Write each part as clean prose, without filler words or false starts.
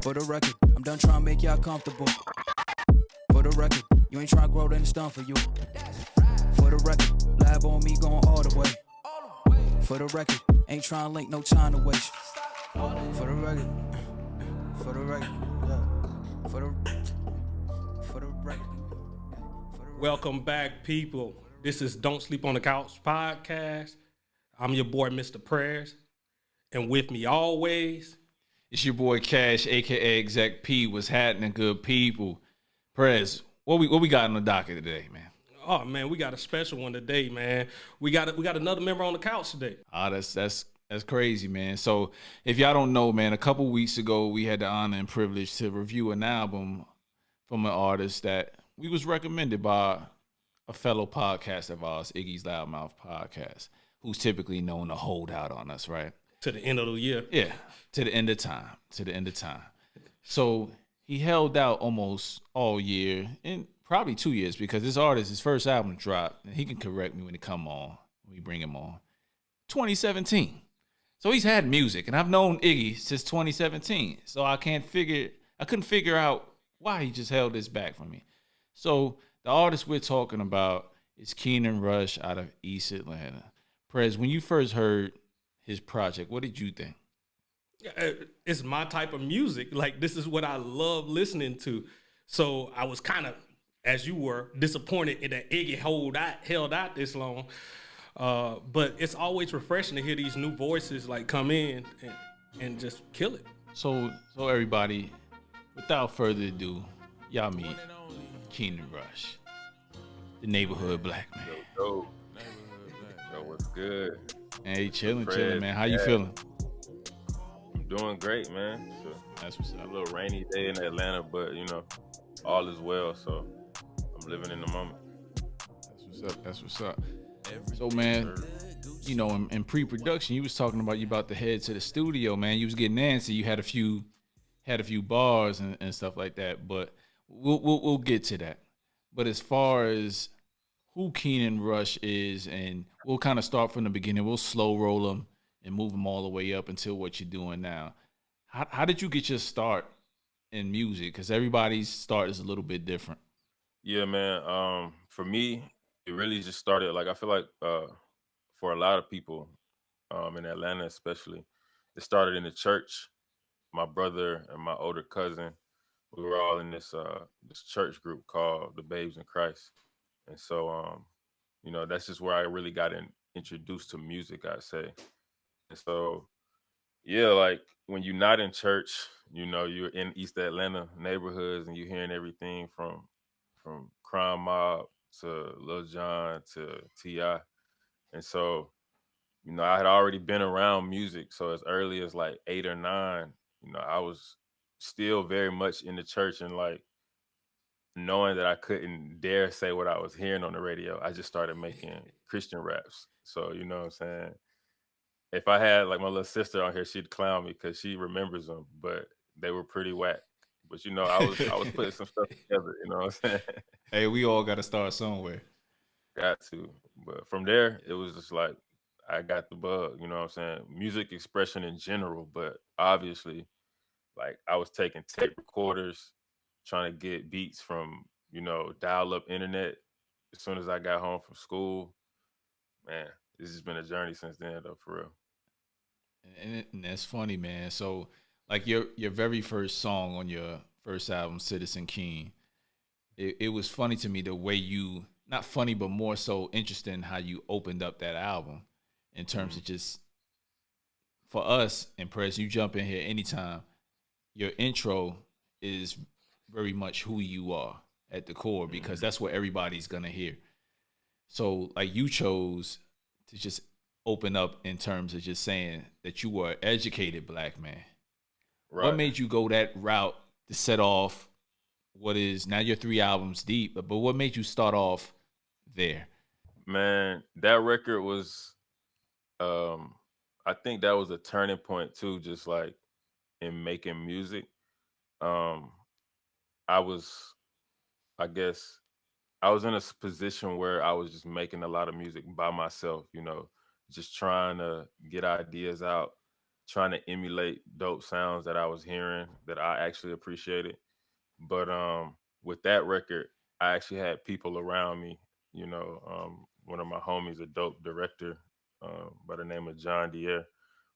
For the record, I'm done trying to make y'all comfortable. For the record, you ain't trying to grow, then it's done for you. For the record, lab on me going all the way. For the record, ain't trying to link, no time to waste. For the record, for the record, yeah. For the record. Welcome back, people. This is Don't Sleep on the Couch podcast. I'm your boy, Mr. Prayers. And with me always, it's your boy Cash, aka Exec P. What's happening, good people? Prez, what we got on the docket today, man? Oh man, we got a special one today, man. We got another member on the couch today. That's crazy, man. So if y'all don't know, man, a couple weeks ago we had the honor and privilege to review an album from an artist that we was recommended by a fellow podcast of ours, Iggy's Loudmouth Podcast, who's typically known to hold out on us, right? To the end of the year. Yeah, to the end of time. So he held out almost all year, and probably 2 years, because this artist, his first album dropped, and he can correct me when we bring him on, 2017. So he's had music, and I've known Iggy since 2017. So I couldn't figure out why he just held this back from me. So the artist we're talking about is Keenon Rush out of East Atlanta. Prez, when you first heard his project, what did you think? It's my type of music. Like, this is what I love listening to. So I was kind of, as you were, disappointed that Iggy held out this long. But it's always refreshing to hear these new voices like come in and just kill it. So everybody, without further ado, y'all meet Keenon Rush, the neighborhood black man. Yo, what's good? Hey, chilling, man. How you feeling? I'm doing great, man. So, that's what's up. A little rainy day in Atlanta, but all is well. So I'm living in the moment. That's what's up. So, man, in pre-production, you was talking about you about to head to the studio, man. You was getting antsy. You had a few bars and stuff like that, but we'll get to that. But as far as who Keenon Rush is, and we'll kind of start from the beginning. We'll slow roll him and move him all the way up until what you're doing now. How did you get your start in music? Because everybody's start is a little bit different. Yeah, man. For me, it really just started, like, I feel like for a lot of people in Atlanta especially, it started in the church. My brother and my older cousin, we were all in this church group called the Babes in Christ. And so, that's just where I really got introduced to music, I'd say. And so, yeah, like when you're not in church, you're in East Atlanta neighborhoods and you're hearing everything from Crime Mob to Lil Jon to T.I. And so, I had already been around music. So as early as like 8 or 9, I was still very much in the church, and like knowing that I couldn't dare say what I was hearing on the radio, I just started making Christian raps. So, you know what I'm saying? If I had like my little sister on here, she'd clown me because she remembers them, but they were pretty whack. But I was putting some stuff together, you know what I'm saying? Hey, we all got to start somewhere. Got to. But from there, it was just like I got the bug, you know what I'm saying? Music expression in general, but obviously, like I was taking tape recorders, trying to get beats from, dial-up internet as soon as I got home from school. Man, this has been a journey since then, though, for real. And that's funny, man. So, like your very first song on your first album, Citizen Keeng, it was funny to me the way you, not funny, but more so interesting how you opened up that album in terms of just, for us, and Press, you jump in here anytime, your intro is very much who you are at the core, because that's what everybody's gonna hear. So like you chose to just open up in terms of just saying that you were an educated black man. Right. What made you go that route to set off what is now your 3 albums deep, but what made you start off there? Man, that record was I think that was a turning point too, just like in making music. I guess I was in a position where I was just making a lot of music by myself, just trying to get ideas out. trying to emulate dope sounds that I was hearing that I actually appreciated. But with that record, I actually had people around me. One of my homies, a dope director by the name of John Dier,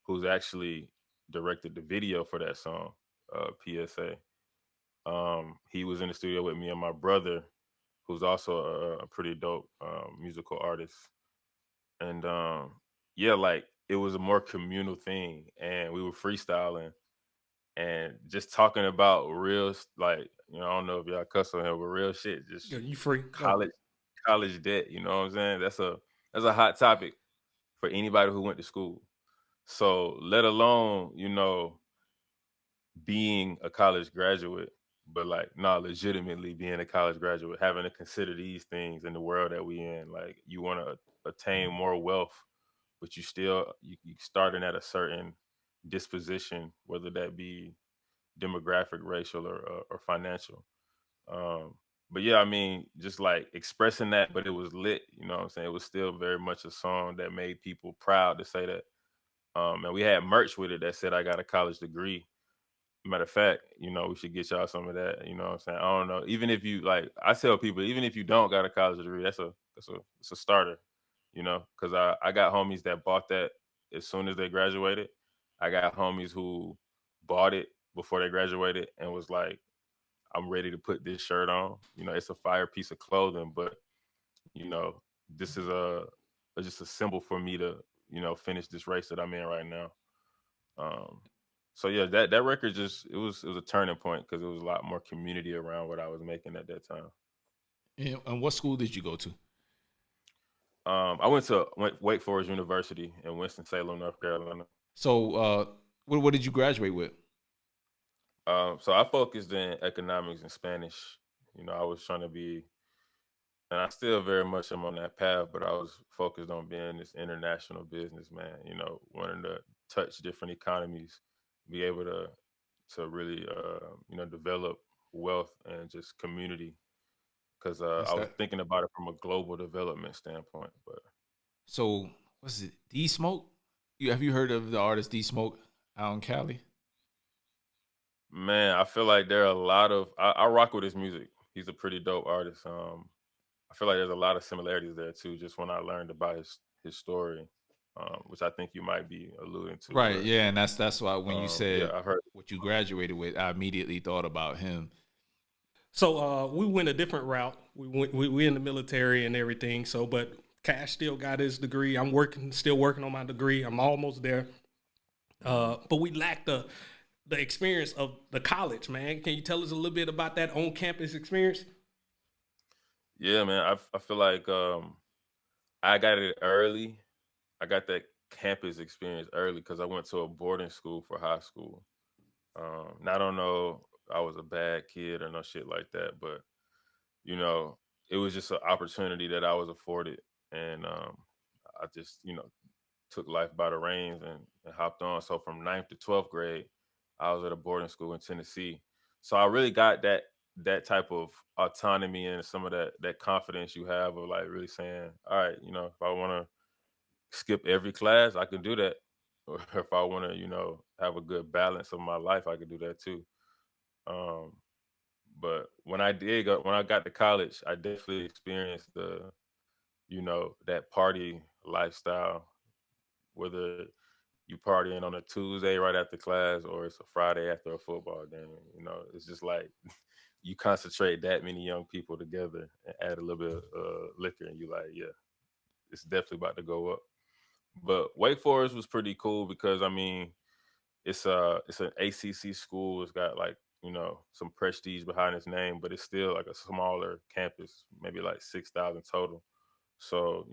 who's actually directed the video for that song, PSA. He was in the studio with me and my brother, who's also a pretty dope musical artist. And yeah, like it was a more communal thing, and we were freestyling and just talking about real, like I don't know if y'all cuss on here, but real shit, just Yeah, you free. Go. college college debt. You know what I'm saying? That's a hot topic for anybody who went to school. So let alone being a college graduate, but like legitimately being a college graduate, having to consider these things in the world that we in. Like you want to attain more wealth, but you starting at a certain disposition, whether that be demographic, racial, or financial. Um, but yeah, I mean, just like expressing that, but it was lit. You know what I'm saying? It was still very much a song that made people proud to say that. And we had merch with it that said I got a college degree. Matter of fact, we should get y'all some of that. You know what I'm saying? I don't know. Even if you like, I tell people, even if you don't got a college degree, it's a starter. Because I got homies that bought that as soon as they graduated. I got homies who bought it before they graduated and was like, I'm ready to put this shirt on. It's a fire piece of clothing, but you know, this is just a symbol for me to finish this race that I'm in right now. Um, so yeah, that record just it was a turning point because it was a lot more community around what I was making at that time. And what school did you go to? I went to Wake Forest University in Winston Salem, North Carolina. So, what did you graduate with? So I focused in economics and Spanish. I was trying to be, and I still very much am on that path, but I was focused on being this international businessman. Wanting to touch different economies, be able to really develop wealth and just community. Because Is I was that thinking about it from a global development standpoint. But so? What's it? D Smoke? Have you heard of the artist D Smoke out in Cali? man, I feel like there are a lot of I rock with his music. He's a pretty dope artist. I feel like there's a lot of similarities there too. Just when I learned about his story, which I think you might be alluding to. Right. But Yeah, and that's why when you yeah, said I heard. what you graduated with, I immediately thought about him. So we went a different route. We in the military and everything. So, but Cash still got his degree. I'm still working on my degree. I'm almost there. But we lack the experience of the college, man. Can you tell us a little bit about that on campus experience? Yeah, man. I feel like I got it early. I got that campus experience early because I went to a boarding school for high school. Now I don't know, I was a bad kid or no shit like that, but you know, it was just an opportunity that I was afforded, and I just took life by the reins and hopped on. So from ninth to 12th grade, I was at a boarding school in Tennessee. So I really got that type of autonomy and some of that confidence you have of like really saying, all right, if I want to skip every class, I can do that. Or if I want to, have a good balance of my life, I can do that too. Um, but when I got to college, I definitely experienced that party lifestyle, whether you partying on a Tuesday right after class or it's a Friday after a football game. It's just like you concentrate that many young people together and add a little bit of liquor, and you like, yeah, it's definitely about to go up. But Wake Forest was pretty cool because I mean, it's an ACC school. It's got like some prestige behind its name, but it's still like a smaller campus, maybe like 6,000 total. So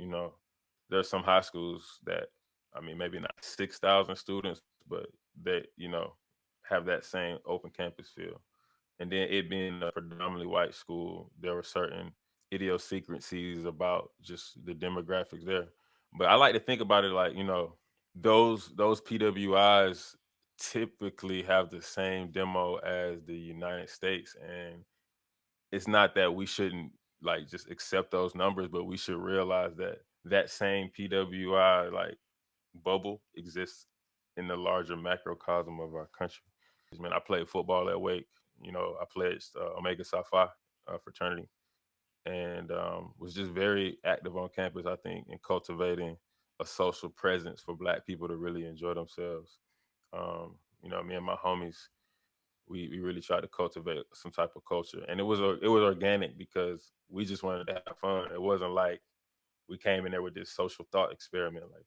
there's some high schools that I mean maybe not 6,000 students, but they have that same open campus feel. And then it being a predominantly white school, there were certain idiosyncrasies about just the demographics there. But I like to think about it like those PWIs typically have the same demo as the United States, and it's not that we shouldn't like just accept those numbers, but we should realize that that same PWI like bubble exists in the larger macrocosm of our country. Man, I played football at Wake. I pledged Omega Psi Phi fraternity, and was just very active on campus, I think, in cultivating a social presence for Black people to really enjoy themselves. Me and my homies, we really tried to cultivate some type of culture, and it was organic because we just wanted to have fun. It wasn't like we came in there with this social thought experiment, like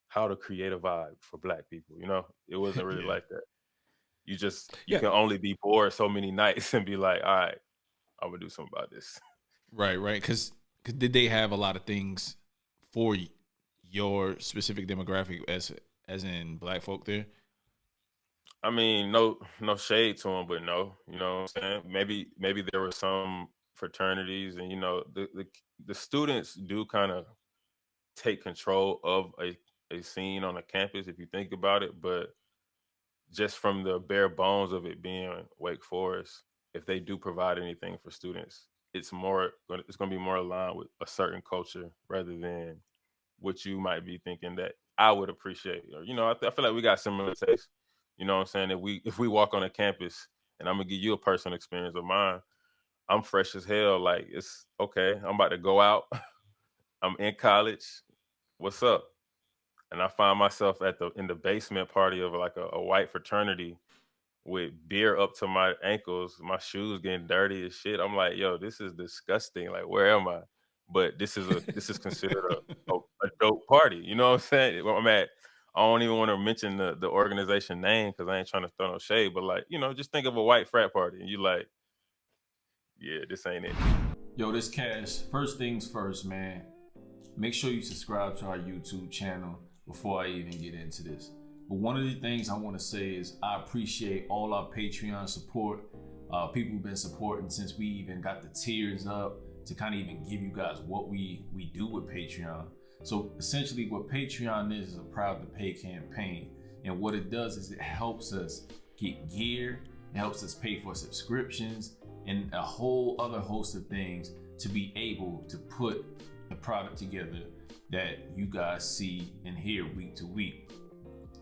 how to create a vibe for Black people. It wasn't really Yeah. like that. You Yeah. can only be bored so many nights and be like, all right, I'm gonna do something about this. Right, right. Because did they have a lot of things for your specific demographic as in Black folk there? I mean, no shade to them, but no, you know what I'm saying? Maybe there were some fraternities, and the students do kind of take control of a scene on a campus if you think about it, but just from the bare bones of it being Wake Forest, if they do provide anything for students, it's going to be more aligned with a certain culture rather than what you might be thinking that I would appreciate. Or I feel like we got similar tastes. You know what I'm saying? If we walk on a campus, and I'm gonna give you a personal experience of mine, I'm fresh as hell. Like, it's okay. I'm about to go out. I'm in college. What's up? And I find myself in the basement party of like a white fraternity with beer up to my ankles, my shoes getting dirty as shit. I'm like, yo, this is disgusting. Like, where am I? But this is considered a dope party. You know what I'm saying? Where I'm at. I don't even want to mention the organization name because I ain't trying to throw no shade. But like, just think of a white frat party, and you like, yeah, this ain't it. Yo, this Cash. First things first, man. Make sure you subscribe to our YouTube channel before I even get into this. But one of the things I want to say is I appreciate all our Patreon support. People who've been supporting since we even got the tiers up to kind of even give you guys what we do with Patreon. So essentially what Patreon is a proud to pay campaign. And what it does is it helps us get gear, it helps us pay for subscriptions and a whole other host of things to be able to put the product together that you guys see and hear week to week.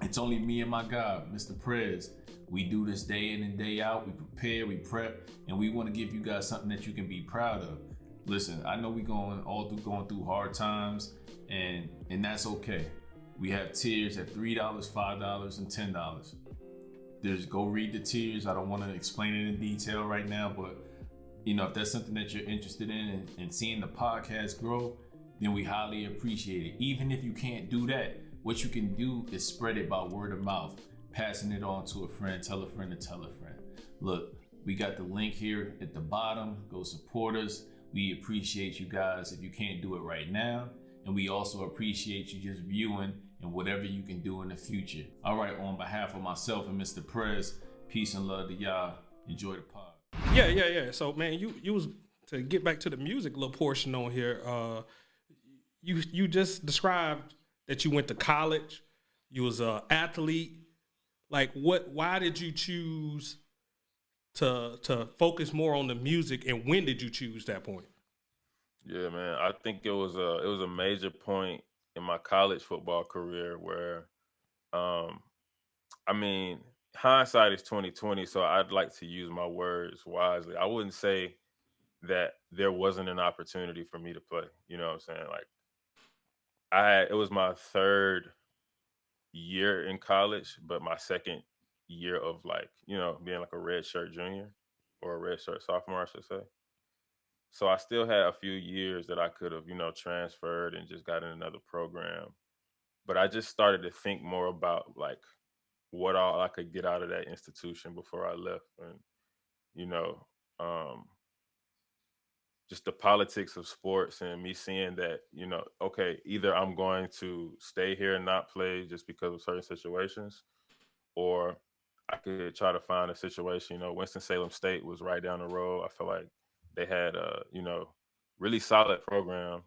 It's only me and my guy, Mr. Prez. We do this day in and day out. We prepare, we prep, and we want to give you guys something that you can be proud of. Listen, I know we going through hard times, and that's okay. We have tiers at $3, $5, and $10. Go read the tiers. I don't want to explain it in detail right now, but if that's something that you're interested in and seeing the podcast grow, then we highly appreciate it. Even if you can't do that, what you can do is spread it by word of mouth, passing it on to a friend, tell a friend to tell a friend. Look, we got the link here at the bottom. Go support us. We appreciate you guys if you can't do it right now. And we also appreciate you just viewing and whatever you can do in the future. All right, on behalf of myself and Mr. Prez, peace and love to y'all. Enjoy the pod. Yeah. So man, you was to get back to the music little portion on here. You just described that you went to college. You was an athlete. Like, why did you choose to focus more on the music, and when did you choose that point? Yeah, man. I think it was a major point in my college football career where, I mean, hindsight is 2020, so I'd like to use my words wisely. I wouldn't say that there wasn't an opportunity for me to play. You know what I'm saying? Like, it was my third year in college, but my second year of like, being like a red shirt junior or a red shirt sophomore, I should say. So I still had a few years that I could have, transferred and just got in another program. But I just started to think more about like what all I could get out of that institution before I left. And, you know, um, just the politics of sports and me seeing that, okay, either I'm going to stay here and not play just because of certain situations, or I could try to find a situation. Winston-Salem State was right down the road. I feel like they had a, really solid program.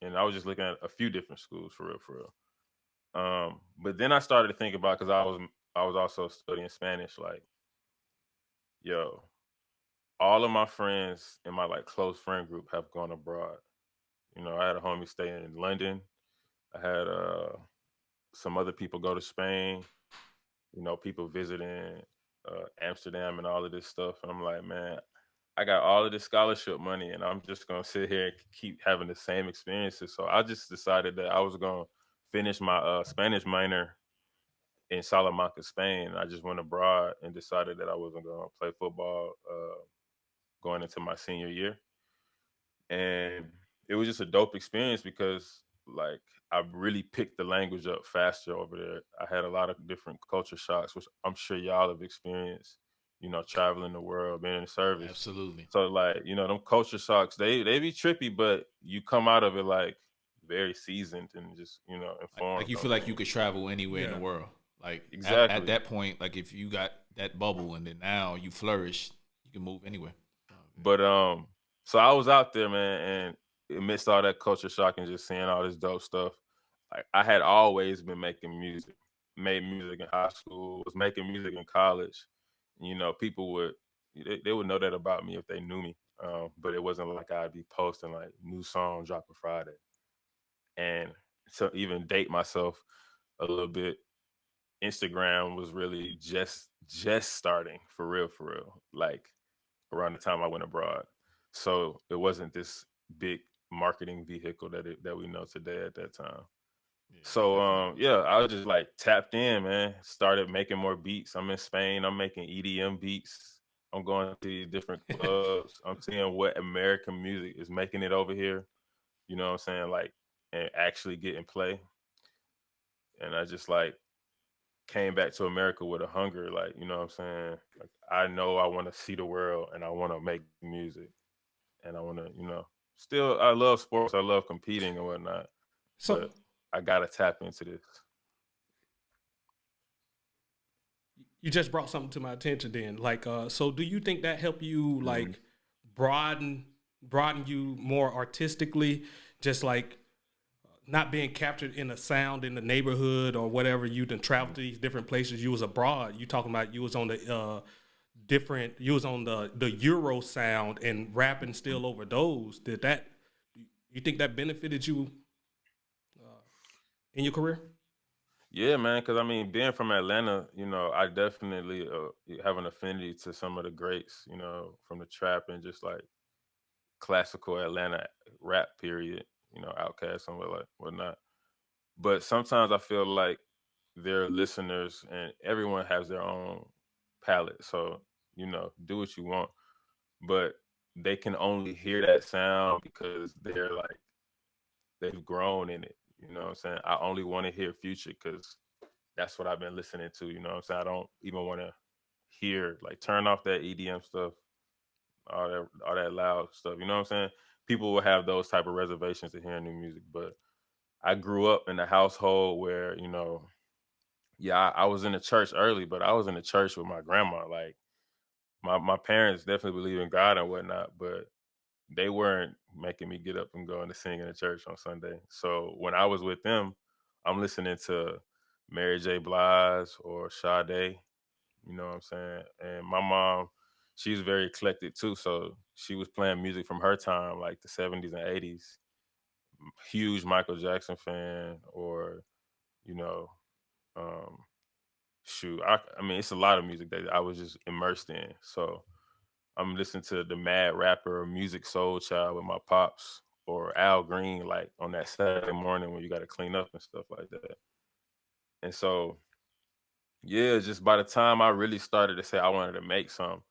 And I was just looking at a few different schools for real. But then I started to think about, because I was also studying Spanish, like, yo, all of my friends in my like close friend group have gone abroad. I had a homie stay in London. I had some other people go to Spain. people visiting Amsterdam and all of this stuff. And I'm like, man, I got all of this scholarship money, and I'm just gonna sit here and keep having the same experiences. So I just decided that I was gonna finish my Spanish minor in Salamanca, Spain. I just went abroad and decided that I wasn't gonna play football going into my senior year, and it was just a dope experience because like I really picked the language up faster over there. I had a lot of different culture shocks, which I'm sure y'all have experienced. Traveling the world, being in service. Absolutely. So like them culture shocks, they be trippy, but you come out of it like very seasoned and just Like informed you on feel like you things. could travel anywhere in the Yeah. world. Like at Exactly. that point, like if you got that bubble and then now you flourish, you can move anywhere. But so I was out there, man, and amidst all that culture shock and just seeing all this dope stuff, I had always been making music. Made music in high school, was making music in college. People they would know that about me if they knew me. But it wasn't like I'd be posting like new song dropping Friday. And to even date myself a little bit, Instagram was really just starting for real. Like around the time I went abroad. So it wasn't this big marketing vehicle that we know today at that time. Yeah, it So definitely was. yeah, I was just like tapped in, man. Started making more beats. I'm in Spain. I'm making EDM beats. I'm going to these different clubs. I'm seeing what American music is making it over here. You know what I'm saying? Like and actually getting play. And I just like came back to America with a hunger, like, you know what I'm saying? Like I know I want to see the world and I want to make music and I want to, still I love sports, I love competing and whatnot, So but I gotta tap into this. you just brought something to my attention then. Like, so do you think that helped you Mhm. like broaden broaden you more artistically? Just like not being captured in a sound in the neighborhood or whatever. You done traveled to these different places. You was abroad. You talking about you was on the different. You was on the Euro sound and rapping still over those. Did that? You think that benefited you in your career? Yeah, man, because I mean, being from Atlanta, I definitely have an affinity to some of the greats, from the trap and just like classical Atlanta rap period, Outkast and whatnot. But sometimes I feel like their listeners and everyone has their own palette. So, do what you want. But they can only hear that sound because they've grown in it. You know what I'm saying? I only want to hear Future because that's what I've been listening to. You know what I'm saying? I don't even want to hear like turn off that EDM stuff, all that loud stuff. You know what I'm saying? People will have those type of reservations to hearing new music, but I grew up in a household where yeah, I was in the church early, but I was in the church with my grandma. Like my parents definitely believe in God and whatnot, but they weren't making me get up and go into sing in the church on Sunday. So when I was with them, I'm listening to Mary J. Blige or Sade. You know what I'm saying? And my mom, she's very eclectic too. So she was playing music from her time, like the 70s and 80s. Huge Michael Jackson fan, or you know, um, shoot, I mean, it's a lot of music that I was just immersed in. So I'm listening to the Mad Rapper, Music Soul Child with my pops, or Al Green, like on that Saturday morning when you got to clean up and stuff like that. And so, yeah, just by the time I really started to say I wanted to make some,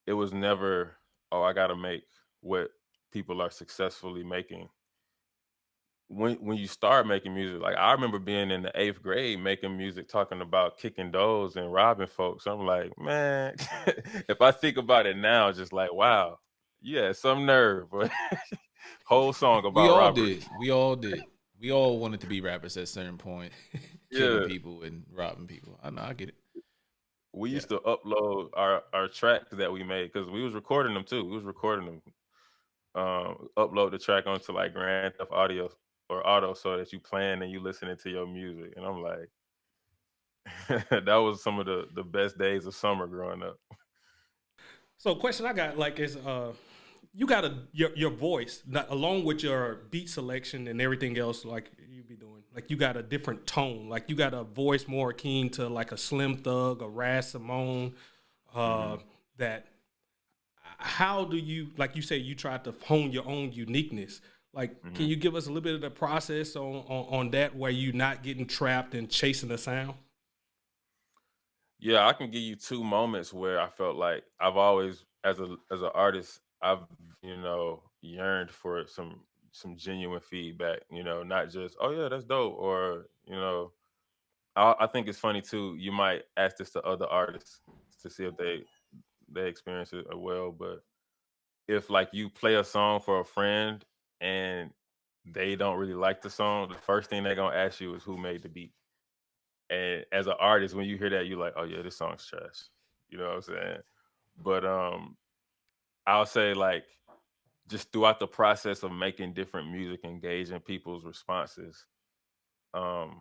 it was never, oh, I got to make what people are successfully making. When you start making music, like I remember being in the 8th grade making music, talking about kicking doors and robbing folks. I'm like, man, if I think about it now, just like, wow, yeah, some nerve, but whole song We about all robbery. did. We all did. We all wanted to be rappers at a certain point, killing Yeah, people and robbing people. I know, I get it. we Yeah. used to upload our tracks that we made because we was recording them too. We was recording them, upload the track onto like Grand Theft Audio or Auto so that you playing and you listening to your music. And I'm like, that was some of the best days of summer growing up. So, question I got like is you got your voice along with your beat selection and everything else like you be doing. Like you got a different tone. Like you got a voice more akin to like a Slim Thug, a Raz Simone. Mm-hmm. That how do you, like you say, you tried to hone your own uniqueness. Like, can Mm-hmm. you give us a little bit of the process on that, where you not getting trapped and chasing the sound? Yeah, I can give you two moments where I felt like I've always, as an artist, I've yearned for some genuine feedback. Not just oh yeah, that's dope, or I think it's funny too. You might ask this to other artists to see if they experience it well, but if like you play a song for a friend and they don't really like the song, the first thing they're gonna ask you is who made the beat. And as an artist, when you hear that, you're like, oh yeah, this song's trash. You know what I'm saying? But I'll say like just throughout the process of making different music, engaging people's responses, um,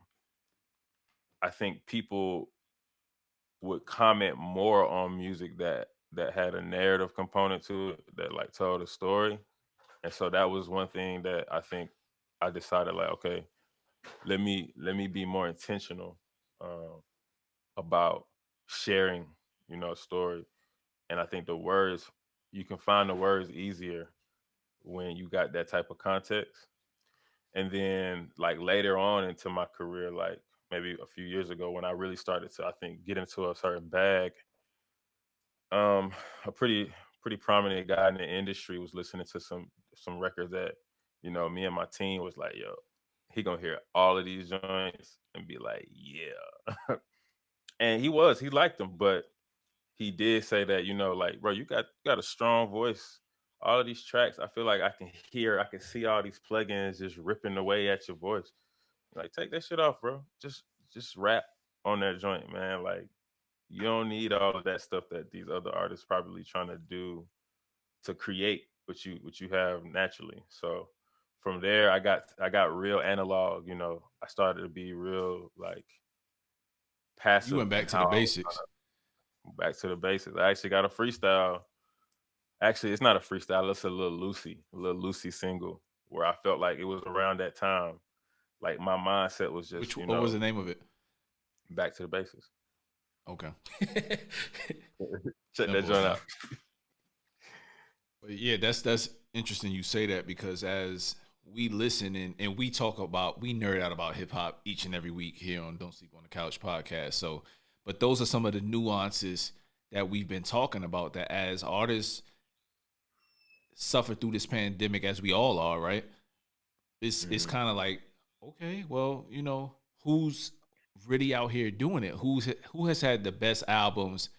I think people would comment more on music that had a narrative component to it, that like told a story. And so that was one thing that I think I decided like, okay, let me be more intentional um, about sharing, a story. And I think the words, you can find the words easier when you got that type of context. And then like later on into my career, like maybe a few years ago when I really started to, I think, get into a certain bag, um, a pretty prominent guy in the industry was listening to some records that, me and my team was like, yo, he gonna hear all of these joints and be like, yeah. And he liked them, but he did say that, like, bro, you got a strong voice. All of these tracks, I feel like I can see all these plugins just ripping away at your voice. Like, take that shit off, bro. Just rap on that joint, man. Like, you don't need all of that stuff that these other artists probably trying to do to create what you have naturally. So from there, I got real analog. I started to be real like You went passive in back to the how I was basics. back to the basics. I actually got a freestyle. Actually, it's not a freestyle. It's a little Lucy single where I felt like it was around that time. Like my mindset was just, What was the name of it? back to the basics. Okay, Check that simple joint out. enough. But yeah, that's interesting you say that because as we listen and we talk about we nerd out about hip hop each and every week here on Don't Sleep on the Couch podcast. So, but those are some of the nuances that we've been talking about that as artists suffer through this pandemic as we all are, right? It's Hmm. kind of like, okay, well, who's really out here doing it? Who has had the best albums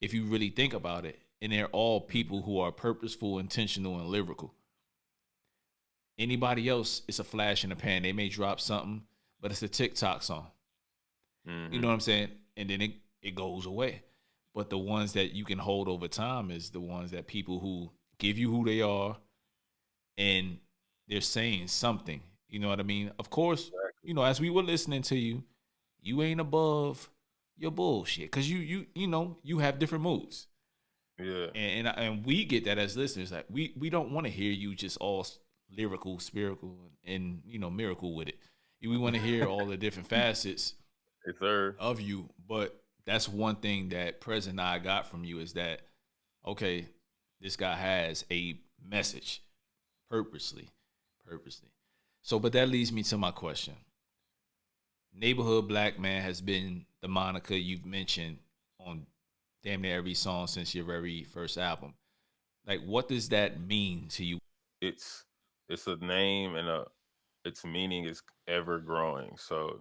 if you really think about it? And they're all people who are purposeful, intentional, and lyrical. Anybody else, it's a flash in the pan. They may drop something, but it's a TikTok song. You know Hmm. what I'm saying? And then it goes away. But the ones that you can hold over time is the ones that people who give you who they are and they're saying something. You know what I mean? Of course, as we were listening to you, you ain't above your bullshit because you have different moods. Yeah. And we get that as listeners. Like we don't want to hear you just all lyrical, spiritual, and miracle with it. We want to hear all the different facets Yes, sir. of you. But that's one thing that President I got from you is that okay, this guy has a message purposely, purposely. So, but that leads me to my question. Neighborhood Black Man has been the moniker you've mentioned on damn near every song since your very first album. Like, what does that mean to you? It's it's a name and its meaning is ever growing. So,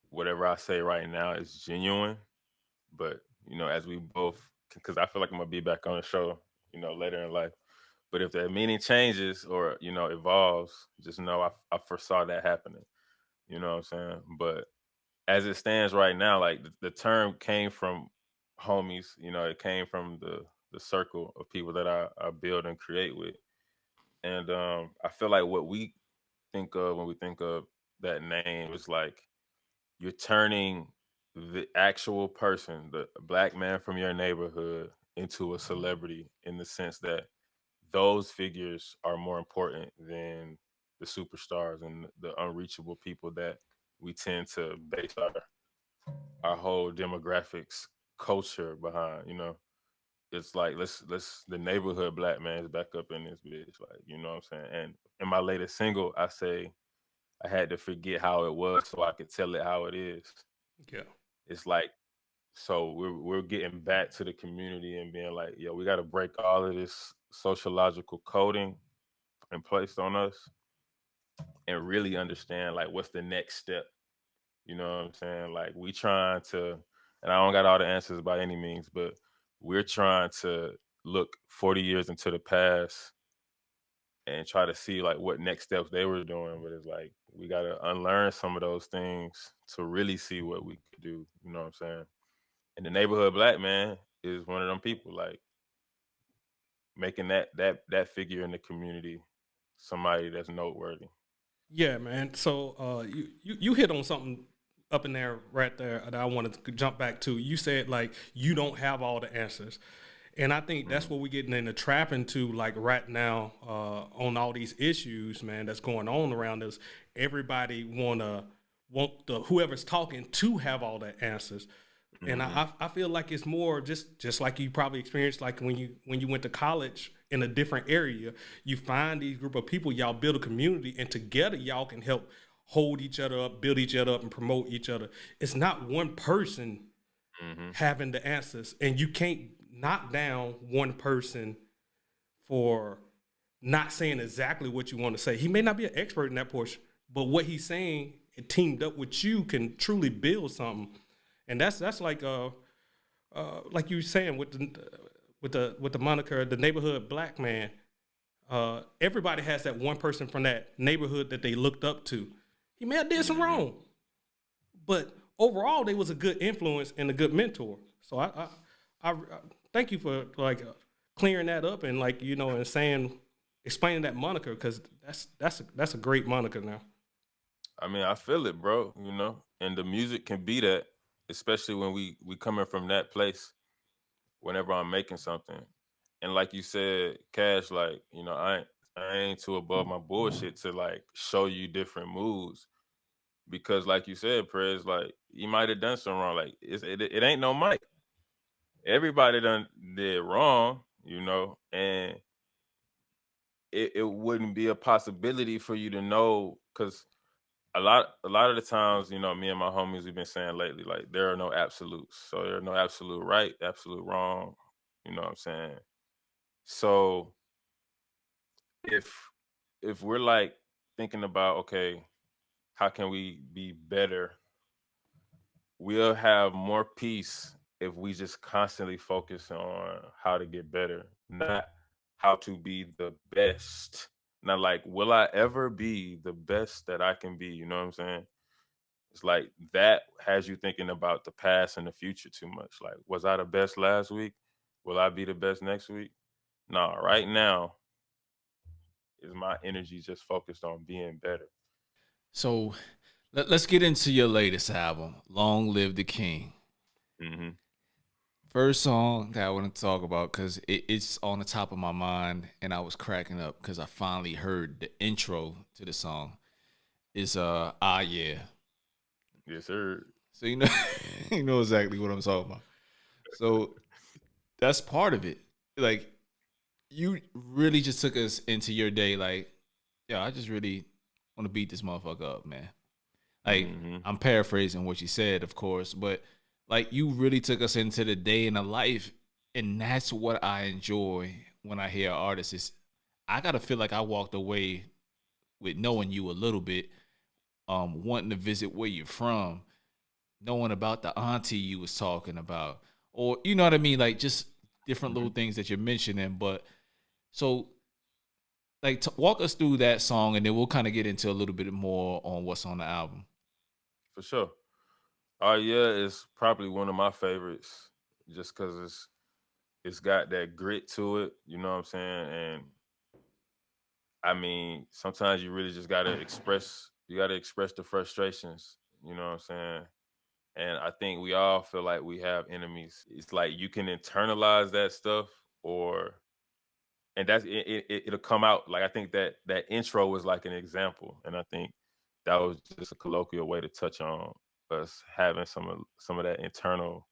whatever I say right now is genuine, but as we both, because I feel like I'm gonna be back on the show, later in life. But if that meaning changes or evolves, just know I foresaw that happening. You know what I'm saying? But as it stands right now, like the term came from homies. It came from the circle of people that I build and create with. And I feel like what we think of when we think of that name is like you're turning the actual person, the black man from your neighborhood, into a celebrity in the sense that those figures are more important than the superstars and the unreachable people that we tend to base our whole demographics culture behind. It's like let's the neighborhood black man's back up in this bitch, like, you know what I'm saying. And in my latest single, I say I had to forget how it was so I could tell it how it is. Yeah. It's like, so we're getting back to the community and being like, yo, we got to break all of this sociological coding and placed on us and really understand like what's the next step. You know what I'm saying? Like we trying to, and I don't got all the answers by any means, but we're trying to look 40 years into the past and try to see like what next steps they were doing. But it's like we gotta unlearn some of those things to really see what we could do. You know what I'm saying? And the neighborhood black man is one of them people, like making that figure in the community somebody that's noteworthy. Yeah, man. So you hit on something up in there right there that I wanted to jump back to. You said like you don't have all the answers. And I think that's what we're getting in the trap into, like right now, on all these issues, man, that's going on around us. Everybody want the whoever's talking to have all the answers. And I feel like it's more just like you probably experienced, like when you went to college in a different area, you find these group of people, y'all build a community, and together y'all can help hold each other up, build each other up, and promote each other. It's not one person having the answers, and you can't knock down one person for not saying exactly what you want to say. He may not be an expert in that portion, but what he's saying, it teamed up with you, can truly build something. And that's like you were saying with the moniker, the neighborhood black man. Everybody has that one person from that neighborhood that they looked up to. He may have did some wrong, but overall, they was a good influence and a good mentor. So I thank you for like clearing that up and like and explaining that moniker, because that's a great moniker now. I mean, I feel it, bro. And the music can be that, especially when we coming from that place. Whenever I'm making something, and like you said, Cash, like I ain't too above my bullshit to like show you different moods, because like you said, Prez, like you might have done something wrong. Like it ain't no Mike. Everybody done did wrong, and it wouldn't be a possibility for you to know, because a lot of the times, me and my homies, we've been saying lately, like there are no absolutes. So there are no absolute right, absolute wrong. You know what I'm saying? So if if we're like thinking about, okay, how can we be better, we'll have more peace if we just constantly focus on how to get better, not how to be the best. Not like, will I ever be the best that I can be? You know what I'm saying? It's like that has you thinking about the past and the future too much. Like, was I the best last week? Will I be the best next week? No, right now is my energy just focused on being better. So let's get into your latest album, Long Live the King. hmm First song that I want to talk about, because it's on the top of my mind, and I was cracking up because I finally heard the intro to the song. Is Ah Yeah. Yes, sir. So you know exactly what I'm talking about. So that's part of it. Like, you really just took us into your day. Like, yeah, I just really want to beat this motherfucker up, man. Like, hmm I'm paraphrasing what you said, of course, but like you really took us into the day in the life, and that's what I enjoy when I hear artists. Is I gotta feel like I walked away with knowing you a little bit, wanting to visit where you're from, knowing about the auntie you was talking about, or you know what I mean, like just different little things that you're mentioning. But so, like, walk us through that song, and then we'll kind of get into a little bit more on what's on the album. For sure. Oh yeah, it's probably one of my favorites, just because it's got that grit to it. You know what I'm saying? And I mean, sometimes you really just gotta express. You gotta express the frustrations. You know what I'm saying? And I think we all feel like we have enemies. It's like you can internalize that stuff, or and it'll come out. Like I think that intro was like an example, and I think that was just a colloquial way to touch on us having some of that internal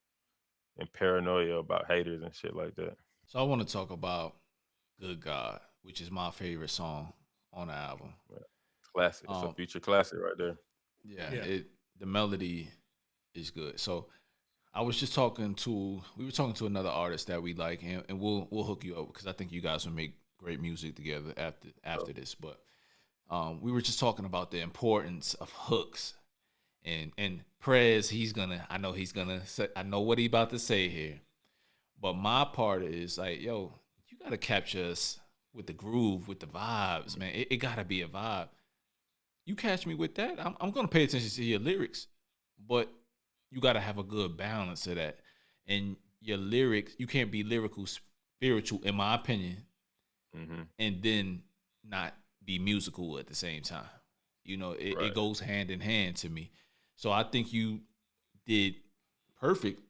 and paranoia about haters and shit like that. So I want to talk about Good God, which is my favorite song on the album. Yeah. Classic. It's a Um, future classic right there. yeah, Yeah. the melody is good. So we were talking to another artist that we like, and we'll hook you up because I think you guys will make great music together after this. But we were just talking about the importance of hooks, and Prez, I know what he about to say here, but my part is like, yo, you gotta capture us with the groove, with the vibes, man. It gotta be a vibe. You catch me with that, I'm gonna pay attention to your lyrics, but you gotta have a good balance of that. And your lyrics, you can't be lyrical, spiritual, in my opinion, and then not be musical at the same time. You know, it goes hand in hand to me. So I think you did perfect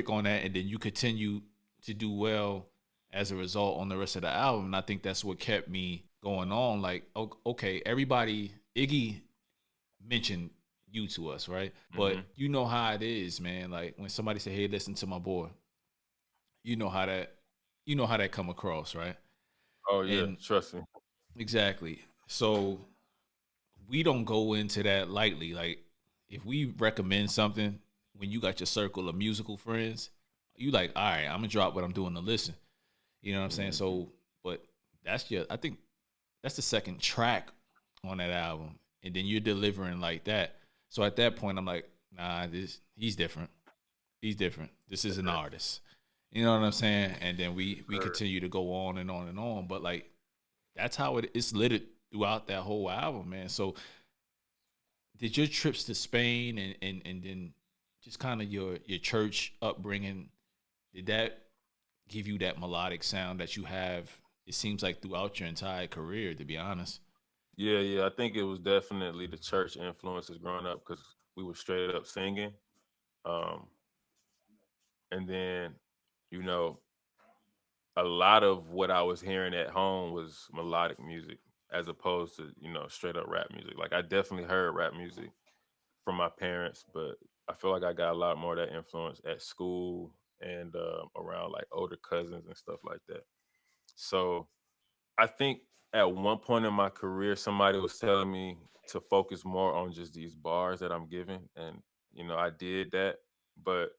on that, and then you continue to do well as a result on the rest of the album. And I think that's what kept me going on. Like, okay, Iggy mentioned you to us, right? But you know how it is, man. Like when somebody say, "Hey, listen to my boy," you know how that come across, right? Oh yeah, And trust me. exactly. So we don't go into that lightly. Like if we recommend something when you got your circle of musical friends, you like, all right, I'm gonna drop what I'm doing to listen. You know what I'm saying? So, but I think that's the second track on that album, and then you're delivering like that. So at that point, I'm like, nah, he's different. He's different. This is an artist. You know what I'm saying? And then we continue to go on and on and on. But like that's how it's littered throughout that whole album, man. So did your trips to Spain and then just kind of your church upbringing, did that give you that melodic sound that you have, it seems like throughout your entire career, to be honest? Yeah. I think it was definitely the church influences growing up because we were straight up singing. Um, and then, you know, a lot of what I was hearing at home was melodic music as opposed to, straight up rap music. Like I definitely heard rap music from my parents, but I feel like I got a lot more of that influence at school and around like older cousins and stuff like that. So I think at one point in my career, somebody was telling me to focus more on just these bars that I'm giving, and I did that. But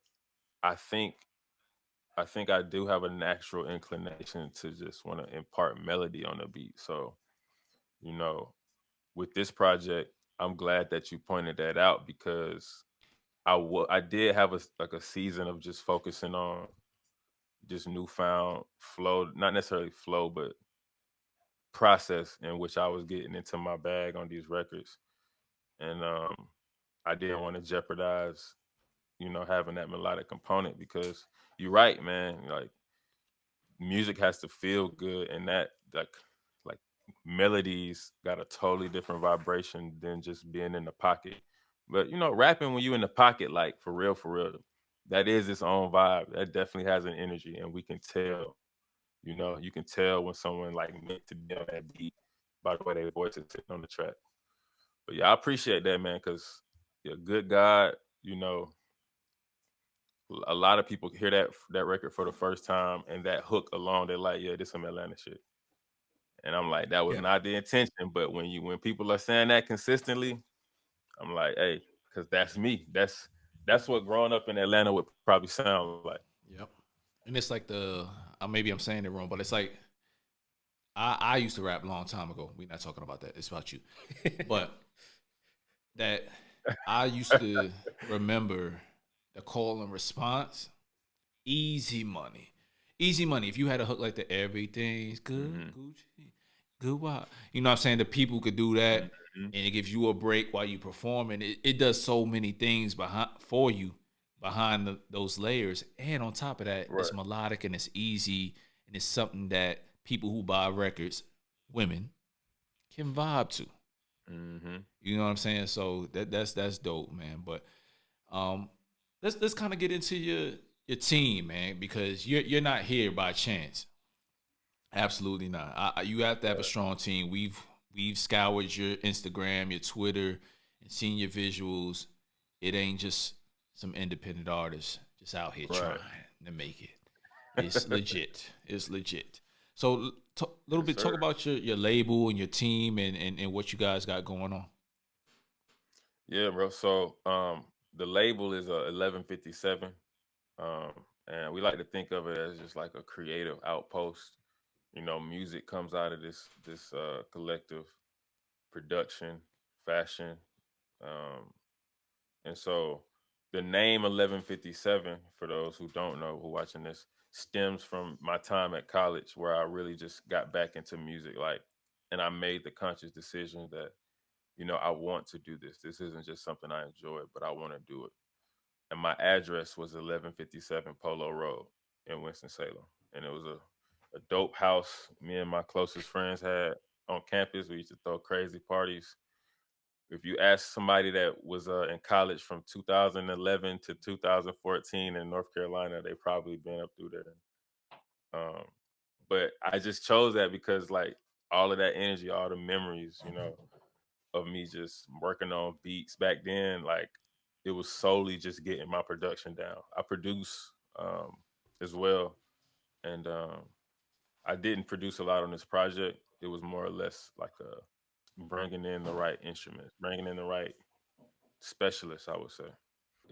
I think I do have a natural inclination to just want to impart melody on the beat. So you know, with this project, I'm glad that you pointed that out because I did have a season of just focusing on just newfound flow, not necessarily flow, but process in which I was getting into my bag on these records. And I didn't want to jeopardize, having that melodic component because you're right, man. Like music has to feel good and that like melodies got a totally different vibration than just being in the pocket. But rapping when you in the pocket, like for real, that is its own vibe. That definitely has an energy and we can tell. You can tell when someone like meant to be on that beat by the way their voice is sitting on the track. But yeah, I appreciate that, man, because yeah, good God, a lot of people hear that record for the first time and that hook alone, they're like, yeah, this some Atlanta shit. And I'm like, that was Yeah. not the intention. But when people are saying that consistently, I'm like, hey, because that's me. That's what growing up in Atlanta would probably sound like. Yep. And it's like maybe I'm saying it wrong, but it's like I used to rap a long time ago. We're not talking about that. It's about you. But that I used to remember the call and response. Easy money. Easy money. If you had a hook like the everything's good, Gucci, good wow. You know what I'm saying? The people could do that and it gives you a break while you perform. And it does so many things for you behind those layers. And on top of that, it's melodic and it's easy. And it's something that people who buy records, women, can vibe to. You know what I'm saying? So that's dope, man. But let's kind of get into your team, man, because you're not here by chance. Absolutely not. You have to have a Uh, strong team. We've scoured your Instagram, your Twitter, and seen your visuals. It ain't just some independent artists just out here trying right. to make it. It's legit. It's legit. So, a little Yes, bit talk sir. about your label and your team and what you guys got going on. Yeah, bro. So the label is 1157. Um, and we like to think of it as just like a creative outpost. Music comes out of this collective production, fashion. Um, and so the name 1157, for those who don't know who watching this, stems from my time at college where I really just got back into music, like, and I made the conscious decision that, I want to do this. This isn't just something I enjoy, but I want to do it. And my address was 1157 Polo Road in Winston-Salem. And it was a dope house me and my closest friends had on campus. We used to throw crazy parties. If you ask somebody that was in college from 2011 to 2014 in North Carolina, they probably been up through there. Um, but I just chose that because, like, all of that energy, all the memories, of me just working on beats back then, like, it was solely just getting my production down. I produce as well, and I didn't produce a lot on this project. It was more or less like bringing in the right instruments, bringing in the right specialists, I would say.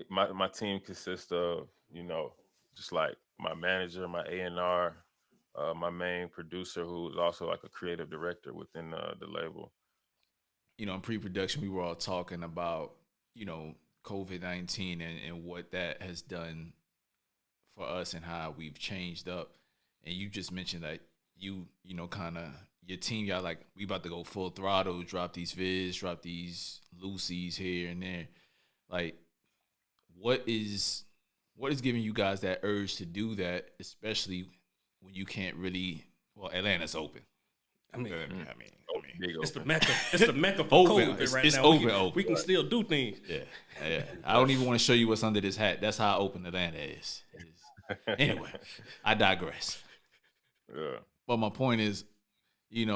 My team consists of, just like my manager, my A&R, my main producer, who is also like a creative director within the label. In pre-production, we were all talking about, COVID-19 and what that has done for us and how we've changed up. And you just mentioned that kind of your team, y'all like, we about to go full throttle, drop these vids, drop these Lucy's here and there. Like, what is giving you guys that urge to do that, especially when you can't really? Well, Atlanta's open. I mean, Big it's the open. mecca. It's the mecca for Open. COVID right It's now. open. We can still do things. Yeah, yeah. I don't even want to show you what's under this hat. That's how open Atlanta is. Anyway, I digress. Yeah. But my point is, we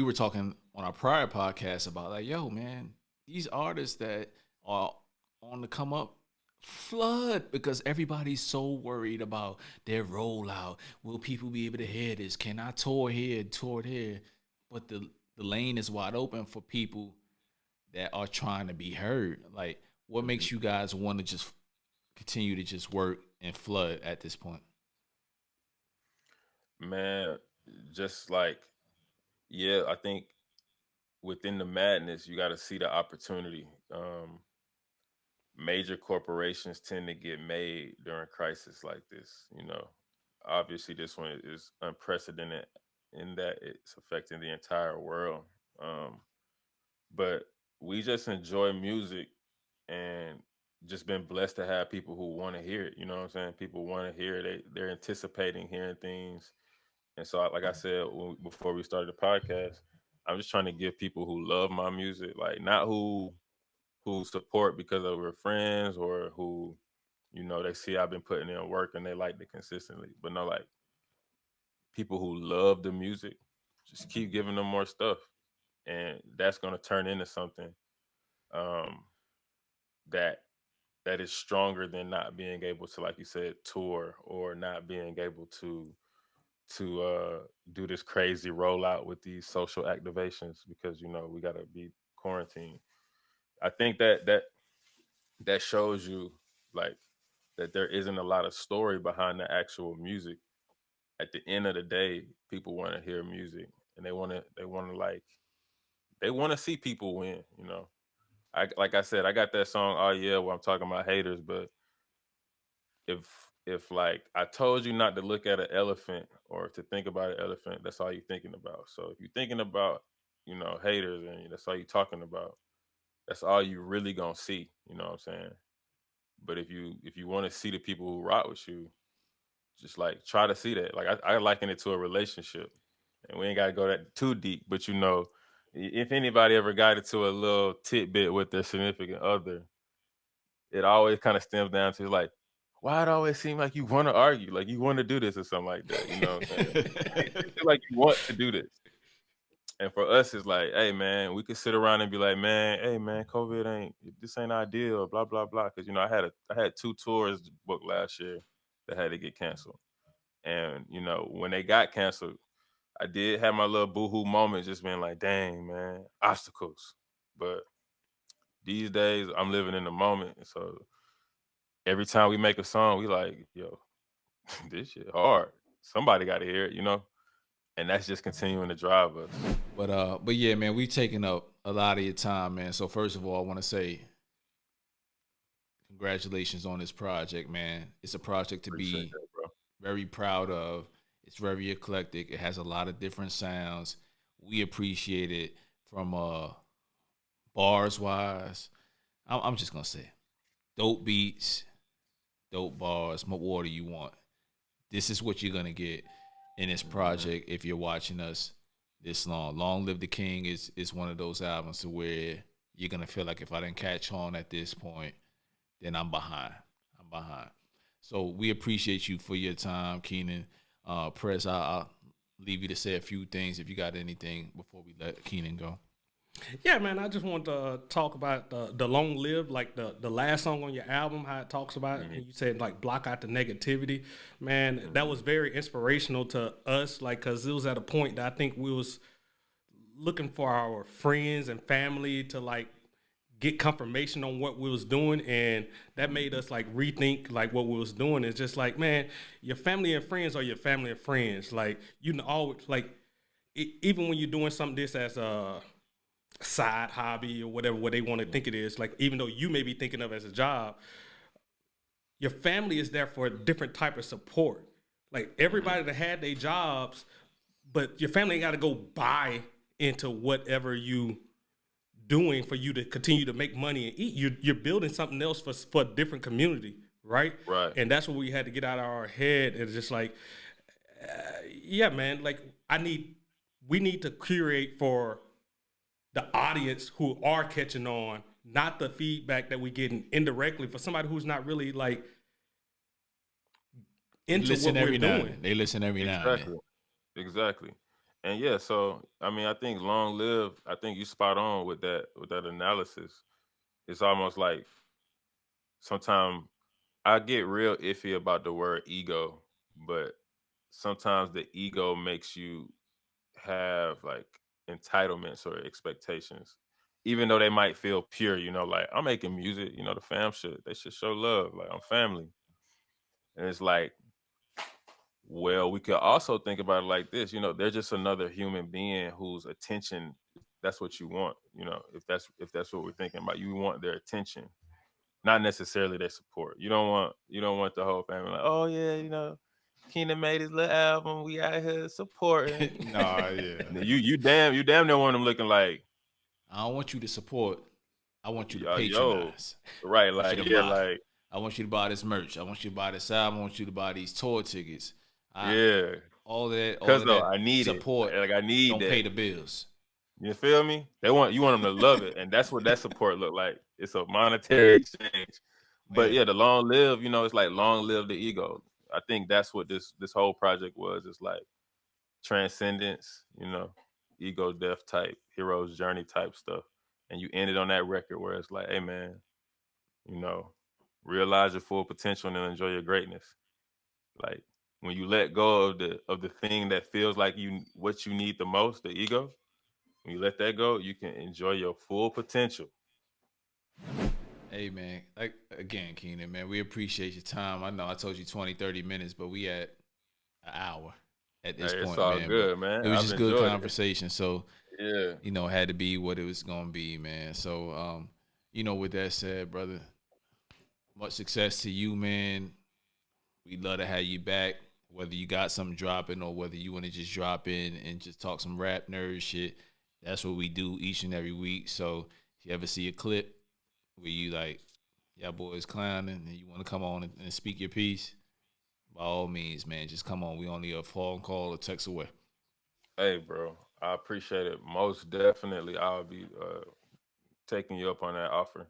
were talking on our prior podcast about like, yo, man, these artists that are on the come up flood because everybody's so worried about their rollout. Will people be able to hear this? Can I tour here, tour there? But the lane is wide open for people that are trying to be heard. Like, what makes you guys want to just continue to just work and flood at this point? Man, just like, yeah, I think within the madness, you got to see the opportunity. Major corporations tend to get made during crisis like this. Obviously, this one is unprecedented in that it's affecting the entire world. Um, but we just enjoy music and just been blessed to have people who want to hear it. You know what I'm saying? People want to hear it. They're anticipating hearing things. And so, like I said before we started the podcast, I'm just trying to give people who love my music, like, not who support because of we're friends, or who, they see I've been putting in work and they like it consistently. But no, like, people who love the music, just keep giving them more stuff. And that's gonna turn into something um that that is stronger than not being able to, like you said, tour, or not being able to do this crazy rollout with these social activations, because we gotta be quarantined. I think that shows you, like, that there isn't a lot of story behind the actual music. At the end of the day, people want to hear music, and they want to see people win. Like I said, I got that song, "Oh Yeah," where I'm talking about haters. But if like I told you not to look at an elephant or to think about an elephant, that's all you're thinking about. So if you're thinking about, haters, and that's all you're talking about, that's all you really gonna see. You know what I'm saying? But if you want to see the people who rock with you, just like try to see that. Like, I liken it to a relationship, and we ain't gotta go that too deep. But if anybody ever got into a little tidbit with their significant other, it always kind of stems down to, like, why it always seem like you want to argue, like you want to do this or something like that. You know what I'm saying? It feel like you want to do this. And for us, it's like, hey man, we could sit around and be like, man, hey man, COVID ain't this ain't ideal, blah blah blah. Because I had 2 tours booked last year that had to get canceled, and when they got canceled, I did have my little boohoo moment, just being like, dang man, obstacles. But these days, I'm living in the moment, so every time we make a song, we like, yo, this shit hard. Somebody got to hear it. And that's just continuing to drive us. But yeah, man, we've taken up a lot of your time, man. So first of all, I want to say congratulations on this project, man. It's a project to Appreciate be that, bro. very proud of. It's very eclectic. It has a lot of different sounds. We appreciate it from bars wise. I'm just gonna say, dope beats, dope bars. What water you want? This is what you're gonna get in this project if you're watching us this long. Long Live the King is one of those albums to where you're gonna feel like if I didn't catch on at this point, then I'm behind. I'm behind. So we appreciate you for your time, Keenon. Press, I'll leave you to say a few things if you got anything before we let Keenan go. Yeah, man, I just want to talk about the long live, like the last song on your album, how it talks about it. And you said like block out the negativity. Man, that was very inspirational to us, like, because it was at a point that I think we was looking for our friends and family to like get confirmation on what we was doing, and that made us like rethink like what we was doing. It's just like, man, your family and friends are your family and friends. Like, always like even when you're doing something this as a side hobby or whatever what they want to think it is, like even though you may be thinking of as a job, your family is there for a different type of support. Like everybody that had their jobs, but your family ain't got to go buy into whatever you doing for you to continue to make money and eat. You're building something else for a different community, right? Right. And that's what we had to get out of our head. It's just like, yeah, man, like we need to curate for the audience who are catching on, not the feedback that we getting indirectly for somebody who's not really like into what we're doing. They listen every now and then. Exactly. And yeah, so I mean, I think long live. I think you spot on with that analysis. It's almost like sometimes I get real iffy about the word ego, but sometimes the ego makes you have like entitlements or expectations, even though they might feel pure. Like I'm making music. The fam they should show love. Like I'm family, and it's like, well, we could also think about it like this. They're just another human being whose attention. That's what you want. If that's what we're thinking about, you want their attention, not necessarily their support. You don't want the whole family like, oh yeah, Keenan made his little album. We out here supporting. Nah, yeah. You damn near want them looking like, I don't want you to support. I want you to yo, patronize. right? I want Like you to yeah, buy. like I want you to buy this merch. I want you to buy this album. I want you to buy these tour tickets. yeah. All that Because though that I need support it. Like I need don't that. pay the bills. You feel me? You want them to love it, and that's what that support look like. It's a monetary exchange. But yeah, the long live, it's like long live the ego. I think that's what this whole project was. It's like transcendence, ego death type, hero's journey type stuff. And you ended on that record where it's like, hey man, you know, realize your full potential and enjoy your greatness. Like when you let go of the thing that feels like what you need the most, the ego, when you let that go, you can enjoy your full potential. Hey man, like again, Keenan, man, we appreciate your time. I know I told you 20, 30 minutes, but we at an hour at this Hey, it's point, all man. good, But man. it was I've just good enjoyed it. conversation. So, Yeah. it had to be what it was gonna be, man. So with that said, brother, much success to you, man. We'd love to have you back, whether you got something dropping or whether you want to just drop in and just talk some rap nerd shit. That's what we do each and every week. So if you ever see a clip where you like, y'all boys clowning and you want to come on and speak your piece, by all means, man, just come on. We only a phone call or text away. Hey, bro. I appreciate it. Most definitely, I'll be taking you up on that offer.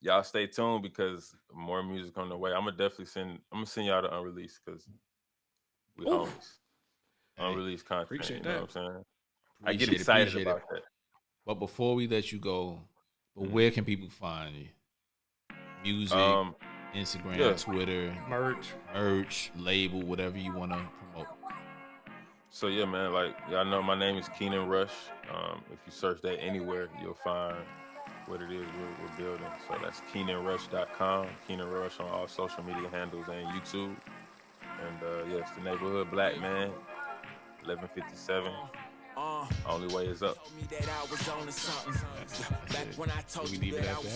y'all stay tuned because more music on the way. I'm gonna send y'all the unreleased because we Ooh. homies. Unreleased content. Appreciate you know that. what I'm saying? I get excited appreciate about that. But before we let you go, where can people find you? Music, Instagram, Twitter, merch, label, whatever you want to promote. So yeah, man, like y'all know my name is Keenon Rush. If you search that anywhere, you'll find what it is we're building. So that's KeenonRush.com, Keenon Rush on all social media handles and YouTube. And yes, the neighborhood black man, 1157. Only way is up. We leave it at that, man.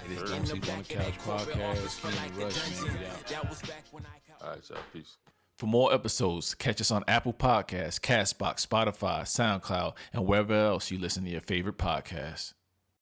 It is Don't Sleep on the Couch podcast. Keenon Rush, man. All right, y'all. Peace. For more episodes, catch us on Apple Podcasts, Castbox, Spotify, SoundCloud, and wherever else you listen to your favorite podcasts.